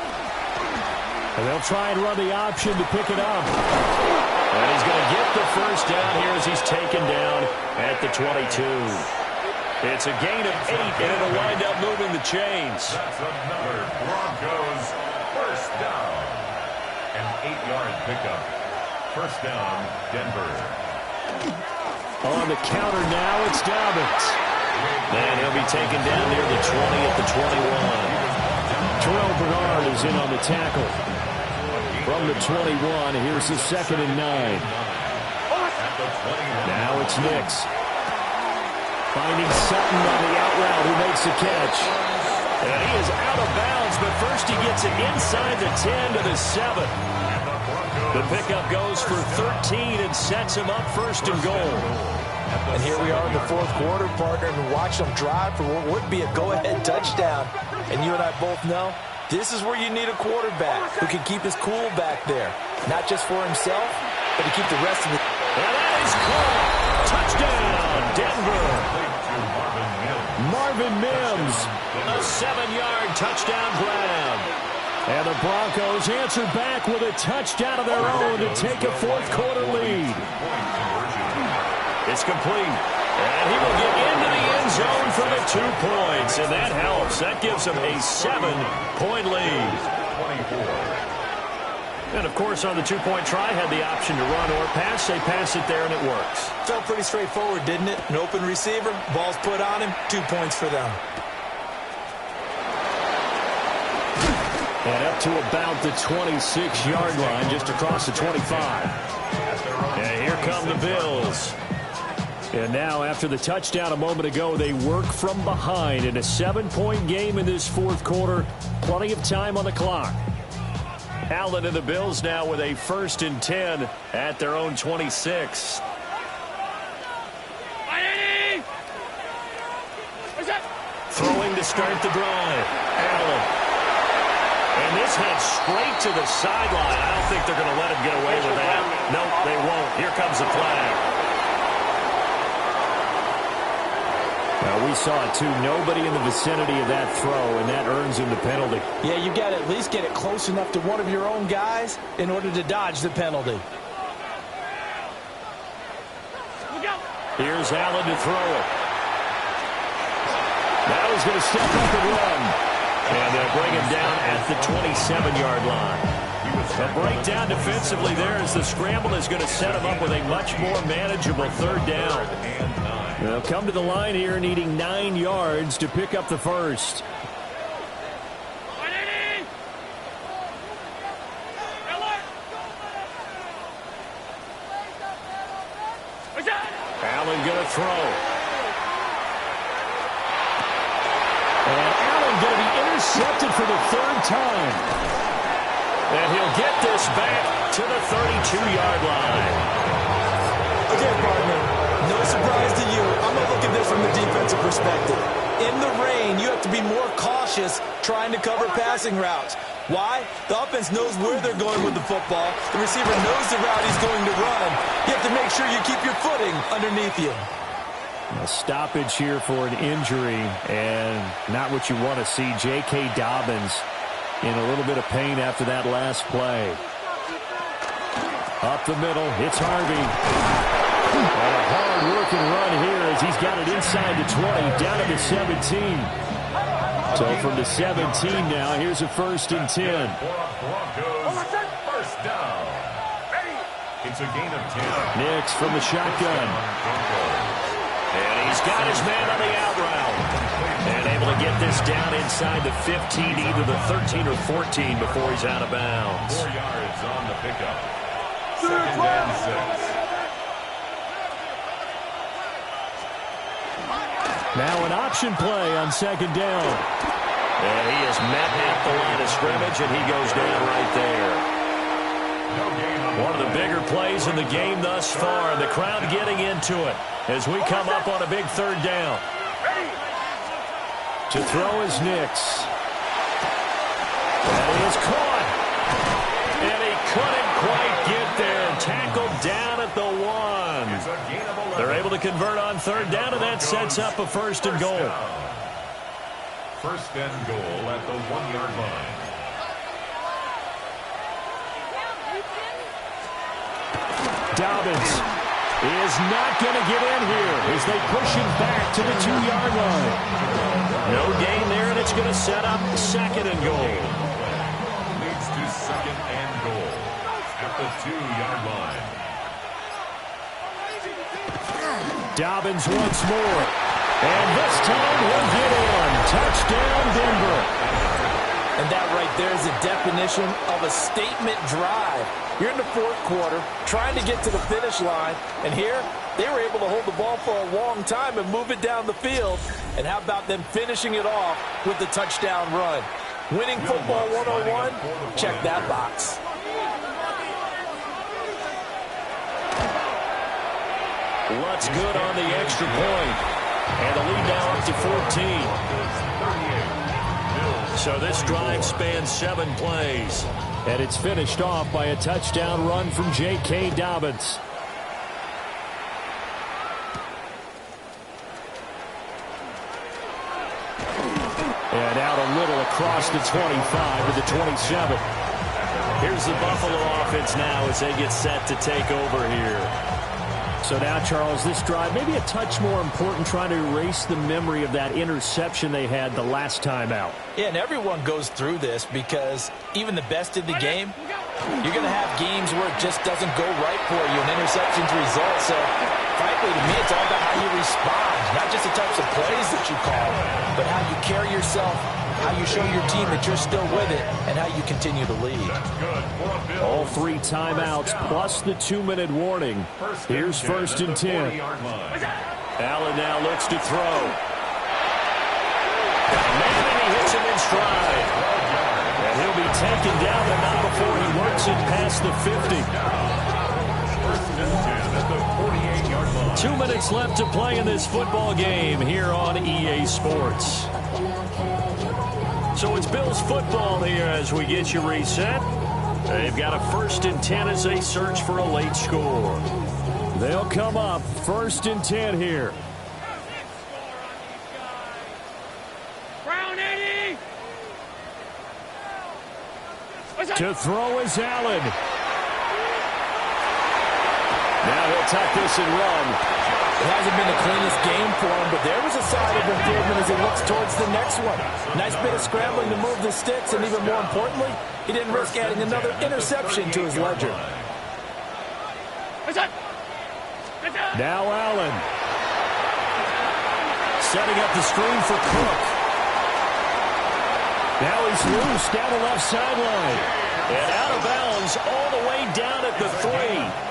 And they'll try and run the option to pick it up. And he's going to get the first down here as he's taken down at the 22. It's a gain of 8, and it'll wind up moving the chains. That's another Broncos first down. An 8-yard pickup. First down, Denver. On the counter now, it's Dobbins. And he'll be taken down near the 20 at the 21. Terrell Bernard is in on the tackle. From the 21, here's the 2nd and 9. Now it's Nix. Finding Sutton on the out route who makes the catch. And he is out of bounds, but first he gets it inside the 10 to the 7. The pickup goes for 13 and sets him up 1st and goal. And here we are in the 4th quarter, partner, and watch them drive for what would be a go-ahead touchdown. And you and I both know this is where you need a quarterback who can keep his cool back there. Not just for himself, but to keep the rest of the... And that is caught. Touchdown, Denver. Marvin Mims, a 7-yard touchdown grab. And the Broncos answer back with a touchdown of their own to take a 4th quarter lead. It's complete. And he will get into the end zone for the 2 points. And that helps. That gives him a 7-point lead. And, of course, on the 2-point try, had the option to run or pass. They pass it there, and it works. Felt pretty straightforward, didn't it? An open receiver, ball's put on him, 2 points for them. And up to about the 26-yard line, just across the 25. And here come the Bills. And now, after the touchdown a moment ago, they work from behind in a 7-point game in this 4th quarter. Plenty of time on the clock. Allen and the Bills now with a 1st and 10 at their own 26. Throwing to start the drive. Allen. And this head straight to the sideline. I don't think they're going to let him get away with that. Nope, they won't. Here comes the flag. Now, we saw it, too. Nobody in the vicinity of that throw, and that earns him the penalty. Yeah, you got to at least get it close enough to one of your own guys in order to dodge the penalty. Here's Allen to throw it. Now he's going to step up and run. And they'll bring him down at the 27-yard line. A breakdown defensively there as the scramble is going to set him up with a much more manageable 3rd down. They'll come to the line here needing 9 yards to pick up the first. Allen going to throw. And Allen going to be intercepted for the 3rd time. And he'll get this back to the 32-yard line. Okay, partner. No surprise to you. I'm going to look at this from the defensive perspective. In the rain, you have to be more cautious trying to cover passing routes. Why? The offense knows where they're going with the football. The receiver knows the route he's going to run. You have to make sure you keep your footing underneath you. A stoppage here for an injury, and not what you want to see. J.K. Dobbins in a little bit of pain after that last play. Up the middle, it's Harvey. And a hard-working run here as he's got it inside the 20, down to the 17. So from the 17 now, here's a 1st and 10. First down. It's a gain of 10. Nix from the shotgun. And he's got his man on the out route. And able to get this down inside the 15, either the 13 or 14 before he's out of bounds. 4 yards on the pickup. 2nd and 6. Now an option play on 2nd down. And he is met at the line of scrimmage, and he goes down right there. One of the bigger plays in the game thus far. The crowd getting into it as we come up on a big 3rd down. To throw is Nix. And he is caught. And he couldn't quite get there. Tackled down at the 1. They're able to convert on 3rd down, and that sets up a 1st and goal. 1st and goal at the 1-yard line. Dobbins is not going to get in here as they push him back to the 2-yard line. No gain there, and it's going to set up 2nd and goal. Leads to 2nd and goal at the 2-yard line. Dobbins once more. And this time he'll get in. Touchdown, Denver. And that right there is a definition of a statement drive. You're in the 4th quarter, trying to get to the finish line, and here they were able to hold the ball for a long time and move it down the field. And how about them finishing it off with the touchdown run? Winning football 101? Check that box. What's good on the extra point? And the lead now up to 14. So this drive spans 7 plays. And it's finished off by a touchdown run from J.K. Dobbins. And out a little across the 25 to the 27. Here's the Buffalo offense now as they get set to take over here. So now, Charles, this drive maybe a touch more important, trying to erase the memory of that interception they had the last time out. Yeah, and everyone goes through this because even the best in the game, you're going to have games where it just doesn't go right for you, and interceptions result. So, frankly, to me, it's all about how you respond, not just the types of plays that you call, but how you carry yourself, how you show your team that you're still with it, and how you continue to lead. All 3 timeouts plus the 2-minute warning. Here's 1st and 10. Allen now looks to throw. And he hits him in stride. And he'll be taken down, but not before he works it past the 50. 2 minutes left to play in this football game here on EA Sports. So it's Bills football here as we get you reset. They've got a 1st and 10 as they search for a late score. They'll come up 1st and 10 here. To throw is Allen. Now he'll tuck this and run. It hasn't been the cleanest game for him, but there was a sign of improvement as he looks towards the next one. Nice bit of scrambling to move the sticks, and even more importantly, he didn't risk adding another interception to his ledger. Now Allen. Setting up the screen for Cook. Now he's loose down the left sideline. And out of bounds all the way down at the 3.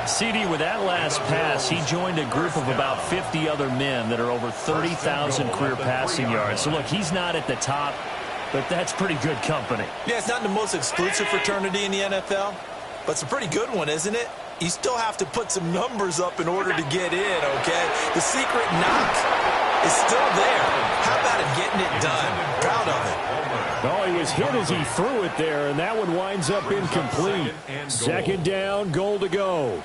CD, with that last pass, he joined a group of about 50 other men that are over 30,000 career passing yards. So, look, he's not at the top, but that's pretty good company. Yeah, it's not the most exclusive fraternity in the NFL, but it's a pretty good one, isn't it? You still have to put some numbers up in order to get in, okay? The secret knock is still there. How about him getting it done? Proud of it. Oh, he was hit as he threw it there, and that one winds up incomplete. 2nd down, goal to go.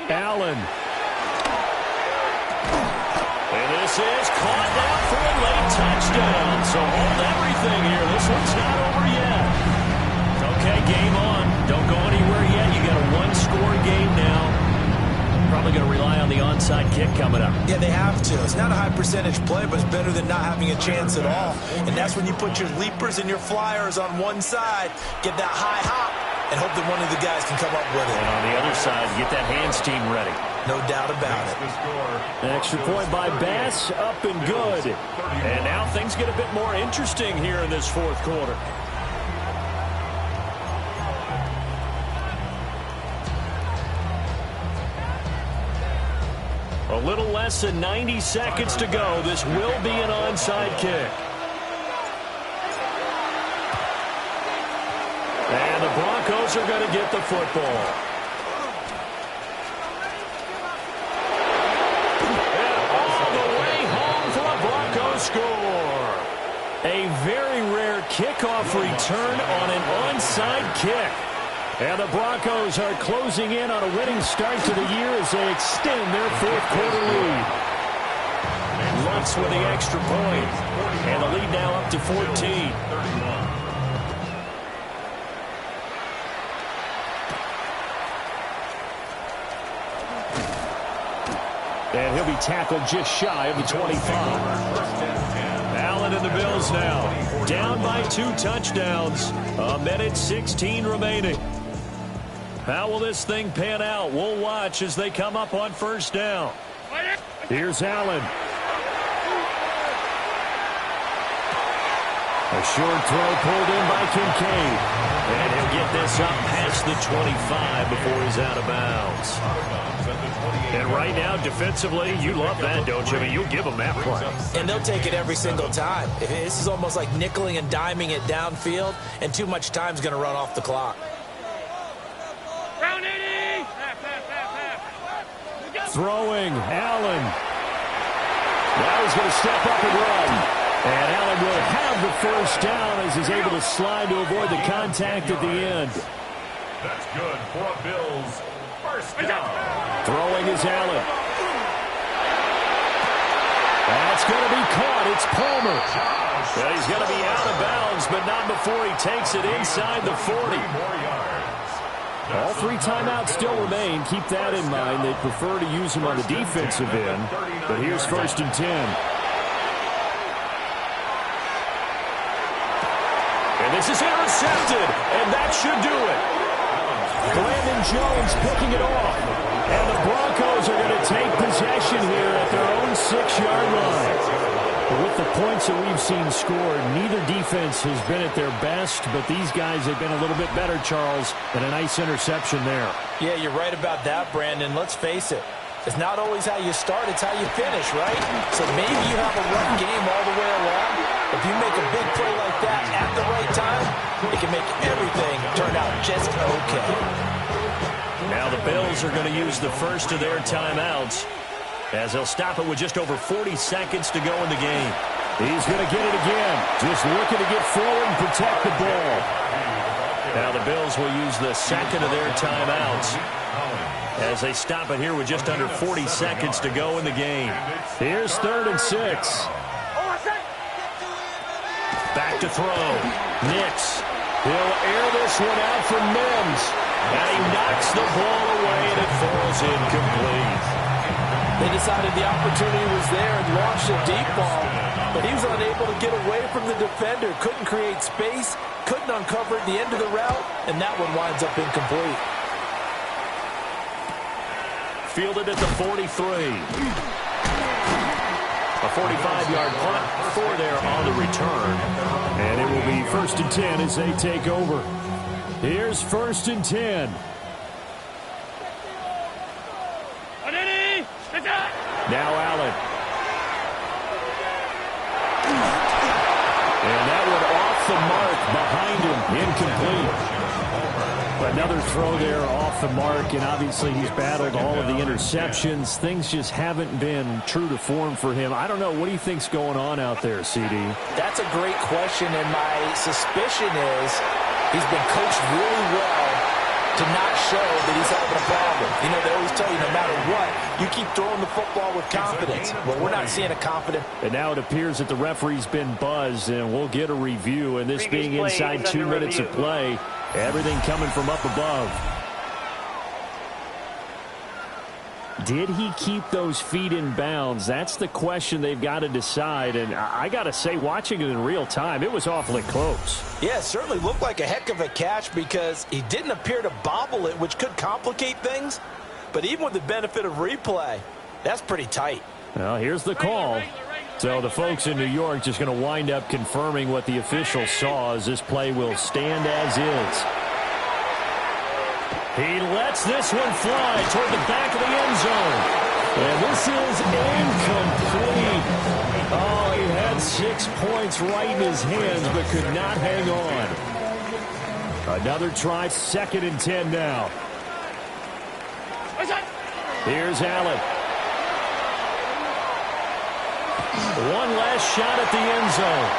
Allen. And this is caught down for a late touchdown. So hold everything here. This one's not over yet. Okay, game on. Don't go anywhere yet. You got a 1-score game now. Probably going to rely on the onside kick coming up. Yeah, they have to. It's not a high percentage play, but it's better than not having a chance at all. And that's when you put your leapers and your flyers on one side, get that high hop, and hope that one of the guys can come up with it. And on the other side, get that hands team ready. No doubt about it. An extra point by Bass, up and good. And now things get a bit more interesting here in this fourth quarter. A little less than 90 seconds to go. This will be an onside kick. And the Broncos are going to get the football. And all the way home for a Broncos score. A very rare kickoff return on an onside kick. And the Broncos are closing in on a winning start to the year as they extend their fourth quarter lead. Lutz with the extra point. And the lead now up to 14. And he'll be tackled just shy of the 25. Allen and the Bills now down by 2 touchdowns. A minute 16 remaining. How will this thing pan out? We'll watch as they come up on first down. Here's Allen. A short throw pulled in by Kincaid. And he'll get this up past the 25 before he's out of bounds. And right now, defensively, you love that, don't you? I mean, you'll give them that play. And they'll take it every single time. This is almost like nickeling and diming it downfield, and too much time's going to run off the clock. Throwing, Allen. Now he's going to step up and run. And Allen will have the first down as he's able to slide to avoid the contact at the end. That's good for a Bills first down. Throwing is Allen. That's going to be caught. It's Palmer. Well, he's going to be out of bounds, but not before he takes it inside the 40. All 3 timeouts still remain. Keep that in mind. They prefer to use them on the defensive end. But here's first and 10. And this is intercepted. And that should do it. Brandon Jones picking it off. And the Broncos are going to take possession here at their own 6-yard line. With the points that we've seen scored, neither defense has been at their best, but these guys have been a little bit better, Charles, and a nice interception there. Yeah, you're right about that, Brandon. Let's face it. It's not always how you start, it's how you finish, right? So maybe you have a rough game all the way along. If you make a big play like that at the right time, it can make everything turn out just okay. Now the Bills are going to use the first of their timeouts as they'll stop it with just over 40 seconds to go in the game. He's going to get it again. Just looking to get forward and protect the ball. Now the Bills will use the second of their timeouts as they stop it here with just under 40 seconds to go in the game. Here's 3rd and 6. Back to throw. Nix. He'll air this one out for Mims. And he knocks the ball away and it falls incomplete. They decided the opportunity was there and launched a deep ball, but he was unable to get away from the defender, couldn't create space, couldn't uncover at the end of the route, and that one winds up incomplete. Fielded at the 43. A 45-yard punt for there on the return. And it will be 1st and 10 as they take over. Here's 1st and 10. Now Allen. And that one off the mark behind him. Incomplete. Another throw there off the mark, and obviously he's battled all of the interceptions. Things just haven't been true to form for him. I don't know. What do you think's going on out there, CD? That's a great question, and my suspicion is he's been coached really well to not show that he's having a problem. You know, they always tell you no matter what, you keep throwing the football with confidence. Well, we're not seeing a confident. And now it appears that the referee's been buzzed, and we'll get a review. And this being inside 2 minutes of play, everything coming from up above. Did he keep those feet in bounds? That's the question they've got to decide. And I got to say, watching it in real time, it was awfully close. Yeah, it certainly looked like a heck of a catch because he didn't appear to bobble it, which could complicate things. But even with the benefit of replay, that's pretty tight. Well, here's the call. So the folks in New York just going to wind up confirming what the official saw, as this play will stand as is. He lets this one fly toward the back of the end zone. And this is incomplete. Oh, he had 6 points right in his hands, but could not hang on. Another try, 2nd and 10 now. Here's Allen. One last shot at the end zone.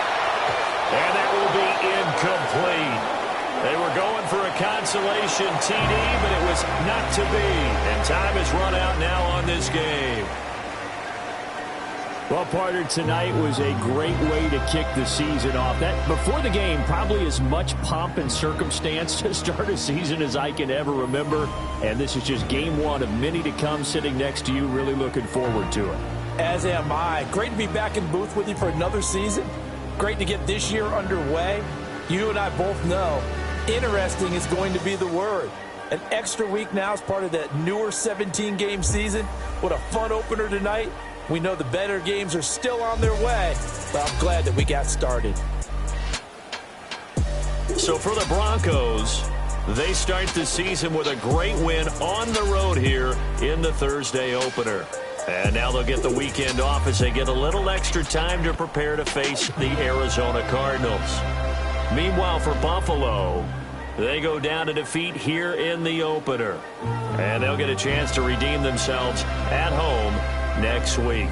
And that will be incomplete. They were going for a consolation TD, but it was not to be. And time has run out now on this game. Well, partner, tonight was a great way to kick the season off. That before the game, probably as much pomp and circumstance to start a season as I can ever remember. And this is just game one of many to come. Sitting next to you, really looking forward to it. As am I. Great to be back in booth with you for another season. Great to get this year underway. You and I both know interesting is going to be the word. An extra week now as part of that newer 17-game season. What a fun opener tonight. We know the better games are still on their way, but I'm glad that we got started. So for the Broncos, they start the season with a great win on the road here in the Thursday opener. And now they'll get the weekend off as they get a little extra time to prepare to face the Arizona Cardinals. Meanwhile, for Buffalo, they go down to defeat here in the opener. And they'll get a chance to redeem themselves at home next week.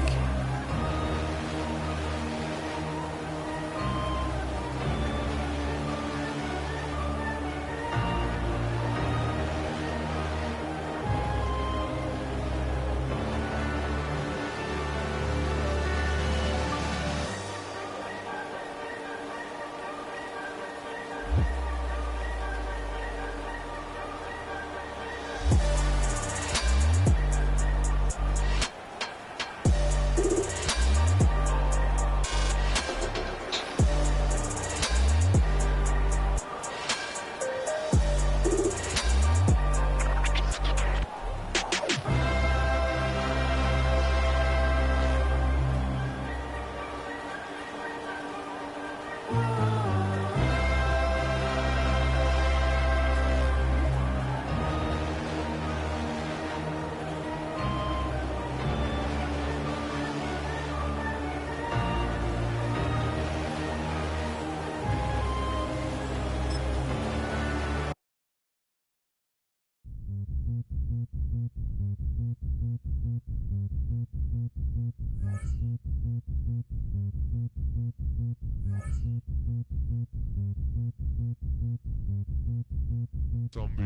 Zombie.